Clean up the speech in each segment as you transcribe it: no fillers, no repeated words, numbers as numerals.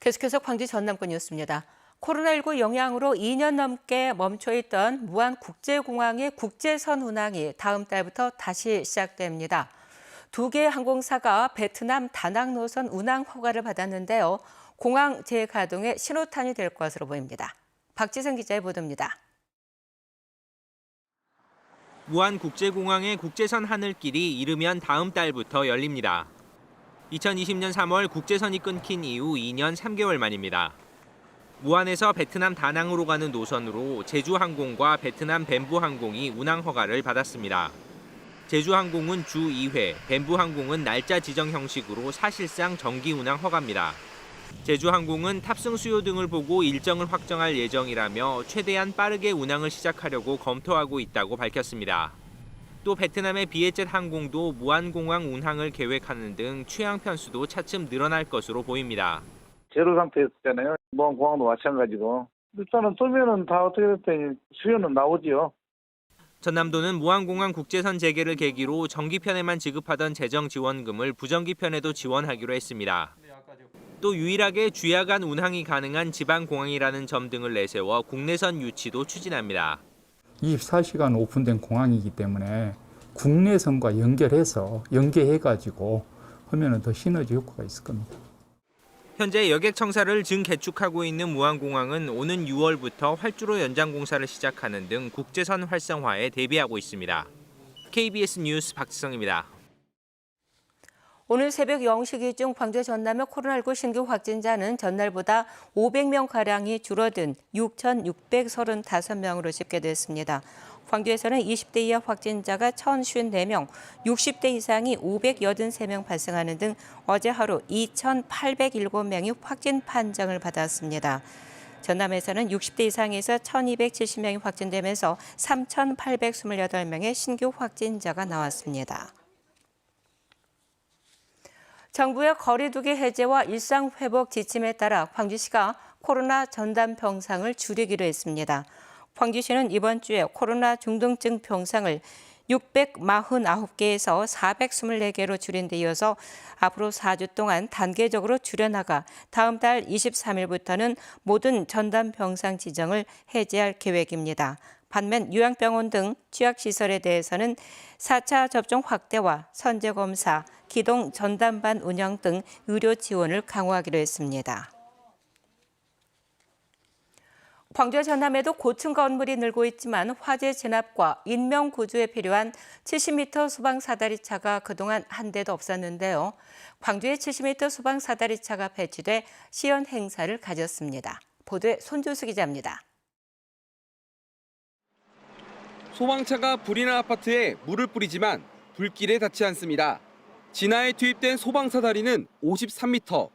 계속해서 광주 전남권 뉴스입니다. 코로나19 영향으로 2년 넘게 멈춰있던 무안국제공항의 국제선 운항이 다음 달부터 다시 시작됩니다. 두 개의 항공사가 베트남 다낭 노선 운항 허가를 받았는데요. 공항 재가동의 신호탄이 될 것으로 보입니다. 박지성 기자의 보도입니다. 무안국제공항의 국제선 하늘길이 이르면 다음 달부터 열립니다. 2020년 3월 국제선이 끊긴 이후 2년 3개월 만입니다. 무안에서 베트남 다낭으로 가는 노선으로 제주항공과 베트남 벤부항공이 운항 허가를 받았습니다. 제주항공은 주 2회, 벤부항공은 날짜 지정 형식으로 사실상 정기 운항 허가입니다. 제주항공은 탑승 수요 등을 보고 일정을 확정할 예정이라며 최대한 빠르게 운항을 시작하려고 검토하고 있다고 밝혔습니다. 또 베트남의 비에젯 항공도 무안공항 운항을 계획하는 등 취항 편수도 차츰 늘어날 것으로 보입니다. 제로 상태였잖아요. 무안공항도 마찬가지고. 일단은 쏘면은 다 어떻게 됐든 수요는 나오지요. 전남도는 무안공항 국제선 재개를 계기로 정기편에만 지급하던 재정 지원금을 부정기편에도 지원하기로 했습니다. 또 유일하게 주야간 운항이 가능한 지방공항이라는 점 등을 내세워 국내선 유치도 추진합니다. 24시간 오픈된 공항이기 때문에 국내선과 연계해가지고 하면 더 시너지 효과가 있을 겁니다. 현재 여객 청사를 증개축하고 있는 무안공항은 오는 6월부터 활주로 연장 공사를 시작하는 등 국제선 활성화에 대비하고 있습니다. KBS 뉴스 박지성입니다. 오늘 새벽 0시 기준 광주 전남의 코로나19 신규 확진자는 전날보다 500명가량이 줄어든 6,635명으로 집계됐습니다. 광주에서는 20대 이하 확진자가 1,054명, 60대 이상이 583명 발생하는 등 어제 하루 2,807명이 확진 판정을 받았습니다. 전남에서는 60대 이상에서 1,270명이 확진되면서 3,828명의 신규 확진자가 나왔습니다. 정부의 거리두기 해제와 일상 회복 지침에 따라 광주시가 코로나 전담 병상을 줄이기로 했습니다. 광주시는 이번 주에 코로나 중등증 병상을 649개에서 424개로 줄인 데 이어서 앞으로 4주 동안 단계적으로 줄여나가 다음 달 23일부터는 모든 전담 병상 지정을 해제할 계획입니다. 반면 요양병원 등 취약시설에 대해서는 4차 접종 확대와 선제검사, 기동 전담반 운영 등 의료 지원을 강화하기로 했습니다. 광주 전남에도 고층 건물이 늘고 있지만 화재 진압과 인명 구조에 필요한 70m 소방 사다리차가 그동안 한 대도 없었는데요. 광주에 70m 소방 사다리차가 배치돼 시연 행사를 가졌습니다. 보도에 손준수 기자입니다. 소방차가 불이 난 아파트에 물을 뿌리지만 불길에 닿지 않습니다. 진화에 투입된 소방사다리는 53m.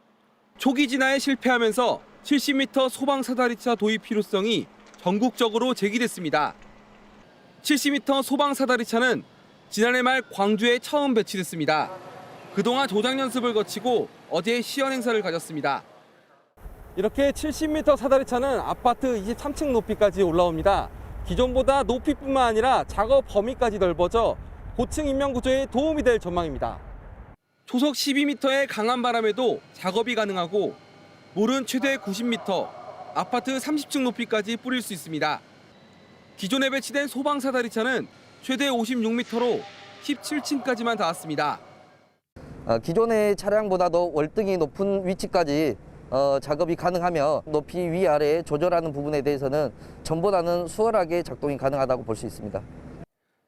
초기 진화에 실패하면서 70m 소방사다리차 도입 필요성이 전국적으로 제기됐습니다. 70m 소방사다리차는 지난해 말 광주에 처음 배치됐습니다. 그동안 조작 연습을 거치고 어제 시연 행사를 가졌습니다. 이렇게 70m 사다리차는 아파트 23층 높이까지 올라옵니다. 기존보다 높이뿐만 아니라 작업 범위까지 넓어져 고층 인명 구조에 도움이 될 전망입니다. 초속 12m의 강한 바람에도 작업이 가능하고 물은 최대 90m, 아파트 30층 높이까지 뿌릴 수 있습니다. 기존에 배치된 소방 사다리차는 최대 56m로 17층까지만 닿았습니다. 기존의 차량보다도 월등히 높은 위치까지 작업이 가능하며 높이 위아래 조절하는 부분에 대해서는 전보다는 수월하게 작동이 가능하다고 볼 수 있습니다.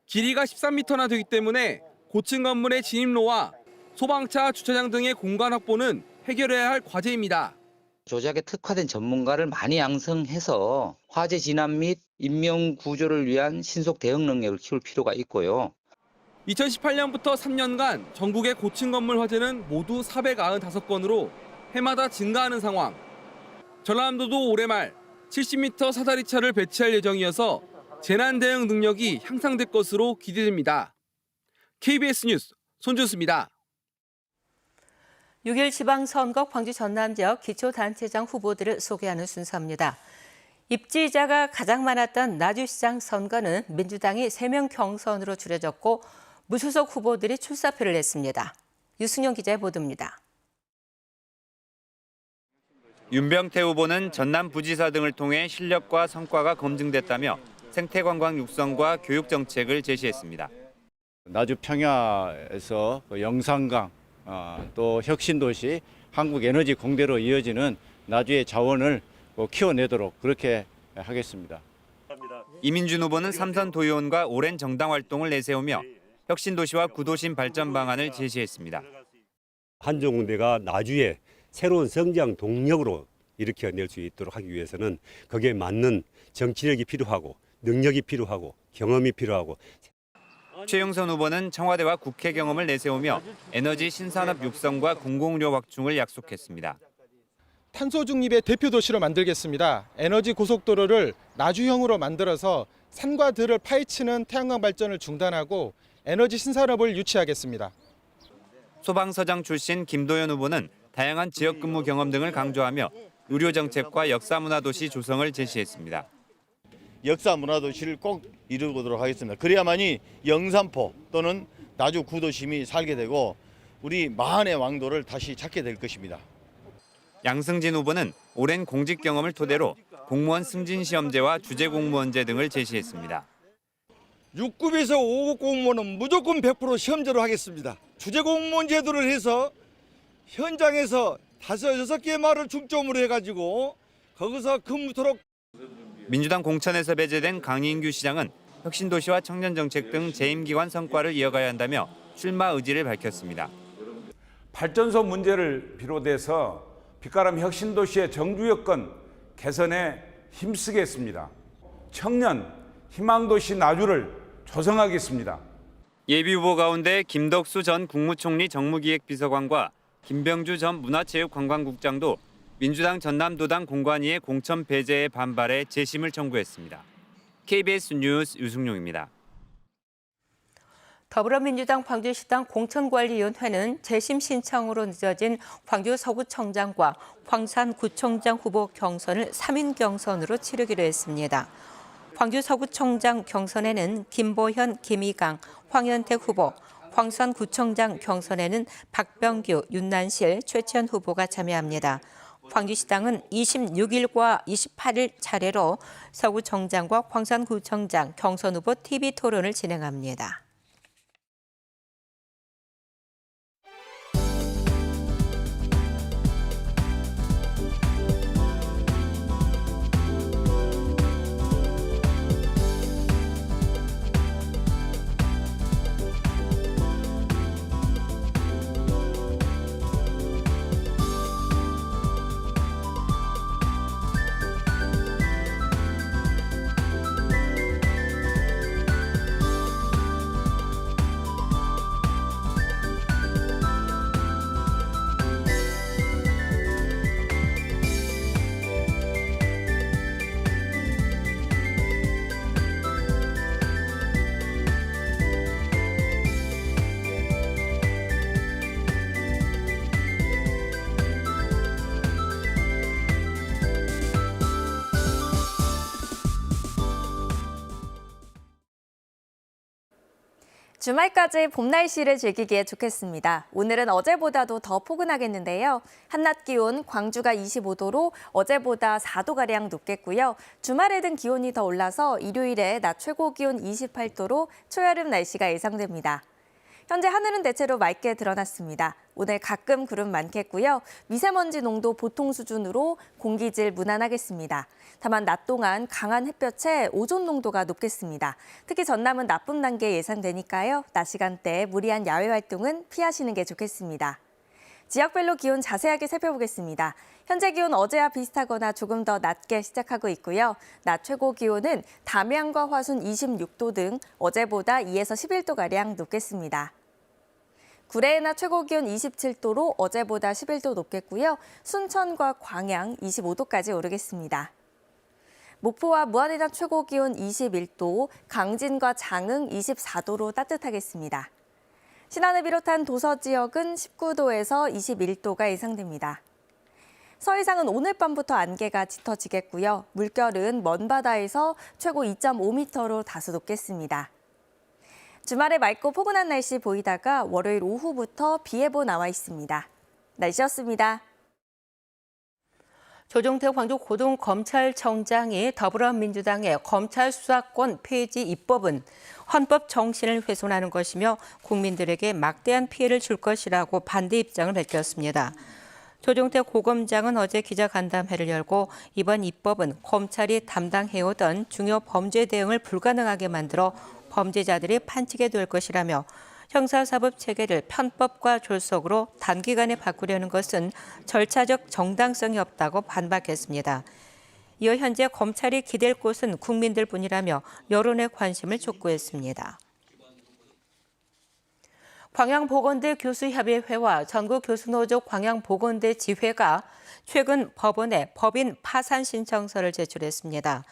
길이가 13m나 되기 때문에 고층 건물의 진입로와 소방차 주차장 등의 공간 확보는 해결해야 할 과제입니다. 조작에 특화된 전문가를 많이 양성해서 화재 진압 및 인명 구조를 위한 신속 대응 능력을 키울 필요가 있고요. 2018년부터 3년간 전국의 고층 건물 화재는 모두 495건으로 해마다 증가하는 상황. 전남도도 올해 말 70m 사다리차를 배치할 예정이어서 재난 대응 능력이 향상될 것으로 기대됩니다. KBS 뉴스 손준수입니다. 6일 지방선거 광주 전남 지역 기초단체장 후보들을 소개하는 순서입니다. 입지자가 가장 많았던 나주시장 선거는 민주당이 3명 경선으로 줄여졌고 무소속 후보들이 출사표를 냈습니다. 유승용 기자의 보도입니다. 윤병태 후보는 전남 부지사 등을 통해 실력과 성과가 검증됐다며 생태관광 육성과 교육 정책을 제시했습니다. 나주 평야에서 영산강 또 혁신도시 한국에너지 공대로 이어지는 나주의 자원을 키워내도록 그렇게 하겠습니다. 이민준 후보는 삼선 도의원과 오랜 정당 활동을 내세우며 혁신도시와 구도심 발전 방안을 제시했습니다. 한정군대가 나주의 새로운 성장 동력으로 일으켜낼 수 있도록 하기 위해서는 거기에 맞는 정치력이 필요하고 능력이 필요하고 경험이 필요하고. 최용선 후보는 청와대와 국회 경험을 내세우며 에너지 신산업 육성과 공공의료 확충을 약속했습니다. 탄소 중립의 대표 도시로 만들겠습니다. 에너지 고속도로를 나주형으로 만들어서 산과 들을 파헤치는 태양광 발전을 중단하고 에너지 신산업을 유치하겠습니다. 소방서장 출신 김도연 후보는 다양한 지역 근무 경험 등을 강조하며 의료 정책과 역사문화도시 조성을 제시했습니다. 역사문화도시를 꼭 이루도록 하겠습니다. 그래야만이 영산포 또는 나주 구도심이 살게 되고 우리 마한의 왕도를 다시 찾게 될 것입니다. 양승진 후보는 오랜 공직 경험을 토대로 공무원 승진시험제와 주재공무원제 등을 제시했습니다. 6급에서 5급 공무원은 무조건 100% 시험제로 하겠습니다. 주재공무원 제도를 해서 현장에서 5-6개의 말을 중점으로 해가지고 거기서 근무토록. 민주당 공천에서 배제된 강인규 시장은 혁신도시와 청년정책 등 재임기관 성과를 이어가야 한다며 출마 의지를 밝혔습니다. 발전소 문제를 비롯해서 빛가람 혁신도시의 정주 여건 개선에 힘쓰겠습니다. 청년 희망도시 나주를 조성하겠습니다. 예비후보 가운데 김덕수 전 국무총리 정무기획비서관과 김병주 전 문화체육관광국장도 민주당 전남도당 공관위의 공천 배제에 반발해 재심을 청구했습니다. KBS 뉴스 유승용입니다. 더불어민주당 광주시당 공천관리위원회는 재심 신청으로 늦어진 광주 서구청장과 광산구청장 후보 경선을 3인 경선으로 치르기로 했습니다. 광주 서구청장 경선에는 김보현, 김희강, 황현택 후보, 광산구청장 경선에는 박병규, 윤난실, 최치현 후보가 참여합니다. 광주시당은 26일과 28일 차례로 서구청장과 광산구청장 경선 후보 TV 토론을 진행합니다. 주말까지 봄 날씨를 즐기기에 좋겠습니다. 오늘은 어제보다도 더 포근하겠는데요. 한낮 기온 광주가 25도로 어제보다 4도가량 높겠고요. 주말에 든 기온이 더 올라서 일요일에 낮 최고 기온 28도로 초여름 날씨가 예상됩니다. 현재 하늘은 대체로 맑게 드러났습니다. 오늘 가끔 구름 많겠고요. 미세먼지 농도 보통 수준으로 공기질 무난하겠습니다. 다만 낮 동안 강한 햇볕에 오존 농도가 높겠습니다. 특히 전남은 나쁨 단계 예상되니까요. 낮 시간대에 무리한 야외 활동은 피하시는 게 좋겠습니다. 지역별로 기온 자세하게 살펴보겠습니다. 현재 기온 어제와 비슷하거나 조금 더 낮게 시작하고 있고요. 낮 최고 기온은 담양과 화순 26도 등 어제보다 2에서 11도가량 높겠습니다. 구례의 낮 최고 기온 27도로 어제보다 11도 높겠고요. 순천과 광양 25도까지 오르겠습니다. 목포와 무안의 낮 최고 기온 21도, 강진과 장흥 24도로 따뜻하겠습니다. 신안을 비롯한 도서 지역은 19도에서 21도가 예상됩니다. 서해상은 오늘 밤부터 안개가 짙어지겠고요. 물결은 먼 바다에서 최고 2.5m로 다소 높겠습니다. 주말에 맑고 포근한 날씨 보이다가 월요일 오후부터 비 예보 나와 있습니다. 날씨였습니다. 조정태 광주고등검찰청장이 더불어민주당의 검찰 수사권 폐지 입법은 헌법 정신을 훼손하는 것이며 국민들에게 막대한 피해를 줄 것이라고 반대 입장을 밝혔습니다. 조정태 고검장은 어제 기자간담회를 열고 이번 입법은 검찰이 담당해오던 중요 범죄 대응을 불가능하게 만들어 범죄자들이 판치게 될 것이라며 형사사법 체계를 편법과 졸속으로 단기간에 바꾸려는 것은 절차적 정당성이 없다고 반박했습니다. 이어 현재 검찰이 기댈 곳은 국민들뿐이라며 여론의 관심을 촉구했습니다. 광양보건대 교수협의회와 전국교수노조 광양보건대 지회가 최근 법원에 법인 파산 신청서를 제출했습니다.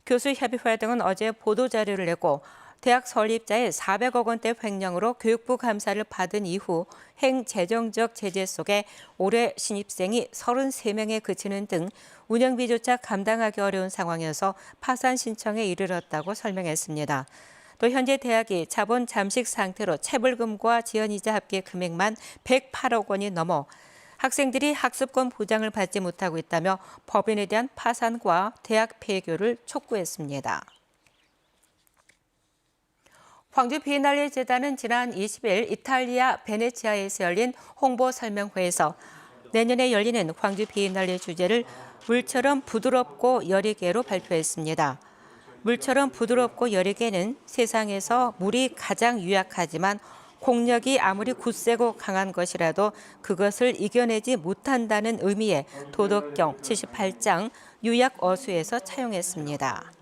교수협의회 등은 어제 보도자료를 내고 대학 설립자의 400억 원대 횡령으로 교육부 감사를 받은 이후 행재정적 제재 속에 올해 신입생이 33명에 그치는 등 운영비조차 감당하기 어려운 상황이어서 파산 신청에 이르렀다고 설명했습니다. 또 현재 대학이 자본 잠식 상태로 체불금과 지연이자 합계 금액만 108억 원이 넘어 학생들이 학습권 보장을 받지 못하고 있다며 법인에 대한 파산과 대학 폐교를 촉구했습니다. 광주 비엔날레 재단은 지난 20일 이탈리아 베네치아에서 열린 홍보 설명회에서 내년에 열리는 광주 비엔날레 주제를 물처럼 부드럽고 여리게로 발표했습니다. 물처럼 부드럽고 여리게는 세상에서 물이 가장 유약하지만 공력이 아무리 굳세고 강한 것이라도 그것을 이겨내지 못한다는 의미의 도덕경 78장 유약어수에서 차용했습니다.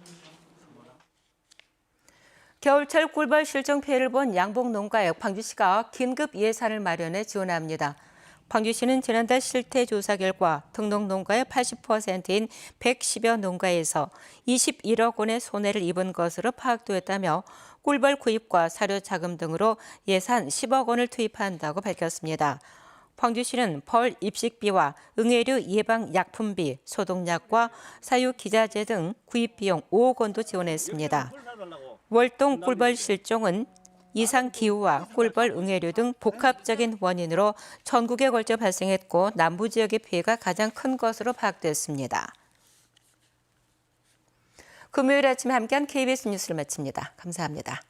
겨울철 꿀벌 실종 피해를 본 양봉 농가에 광주시가 긴급 예산을 마련해 지원합니다. 광주시는 지난달 실태 조사 결과 등록 농가의 80%인 110여 농가에서 21억 원의 손해를 입은 것으로 파악되었다며 꿀벌 구입과 사료 자금 등으로 예산 10억 원을 투입한다고 밝혔습니다. 광주시는 벌 입식비와 응애류 예방 약품비, 소독약과 사육 기자재 등 구입 비용 5억 원도 지원했습니다. 월동 꿀벌 실종은 이상 기후와 꿀벌 응애류 등 복합적인 원인으로 전국에 걸쳐 발생했고 남부 지역의 피해가 가장 큰 것으로 파악됐습니다. 금요일 아침에 함께한 KBS 뉴스를 마칩니다. 감사합니다.